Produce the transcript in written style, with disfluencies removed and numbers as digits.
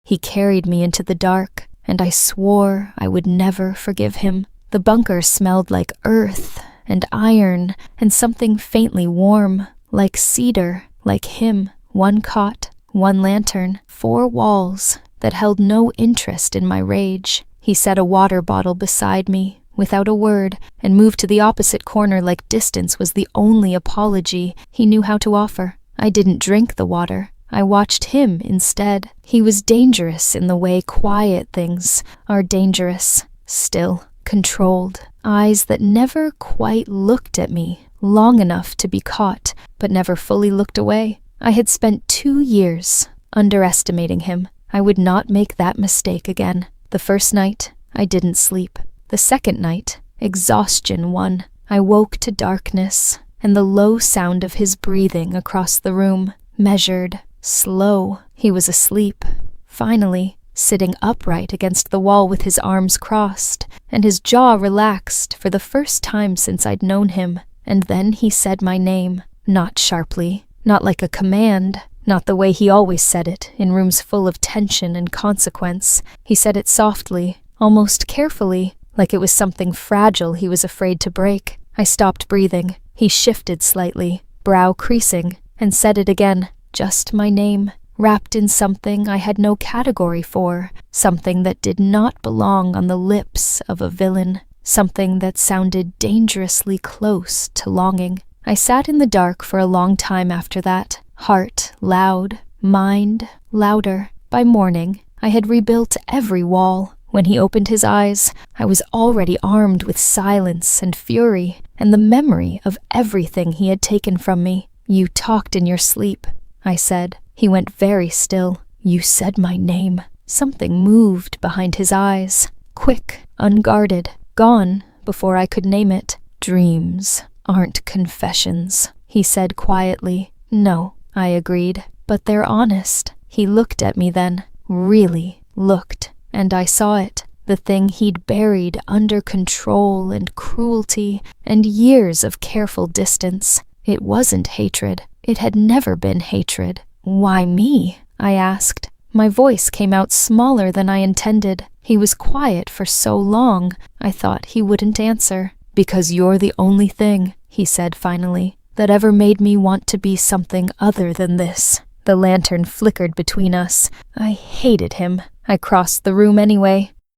He carried me into the dark, and I swore I would never forgive him. The bunker smelled like earth and iron and something faintly warm, like cedar, like him. One cot, one lantern, 4 walls that held no interest in my rage. He set a water bottle beside me, without a word, and moved to the opposite corner like distance was the only apology he knew how to offer. I didn't drink the water. I watched him instead. He was dangerous in the way quiet things are dangerous. Still, controlled. Eyes that never quite looked at me, long enough to be caught, but never fully looked away. I had spent 2 years underestimating him. I would not make that mistake again. The first night, I didn't sleep. The second night, exhaustion won. I woke to darkness and the low sound of his breathing across the room. Measured, slow. He was asleep. Finally, sitting upright against the wall with his arms crossed, and his jaw relaxed for the first time since I'd known him. And then he said my name, not sharply, not like a command, not the way he always said it, in rooms full of tension and consequence. He said it softly, almost carefully, like it was something fragile he was afraid to break. I stopped breathing. He shifted slightly, brow creasing, and said it again, just my name, wrapped in something I had no category for, something that did not belong on the lips of a villain, something that sounded dangerously close to longing. I sat in the dark for a long time after that, heart loud, mind louder. By morning, I had rebuilt every wall. When he opened his eyes, I was already armed with silence and fury and the memory of everything he had taken from me. You talked in your sleep, I said. He went very still. You said my name. Something moved behind his eyes, quick, unguarded, gone before I could name it. Dreams aren't confessions, he said quietly. No, I agreed, but they're honest. He looked at me then, really looked. And I saw it, the thing he'd buried under control and cruelty and years of careful distance. It wasn't hatred. It had never been hatred. Why me? I asked. My voice came out smaller than I intended. He was quiet for so long, I thought he wouldn't answer. Because you're the only thing, he said finally, that ever made me want to be something other than this. The lantern flickered between us. I hated him. I crossed the room anyway.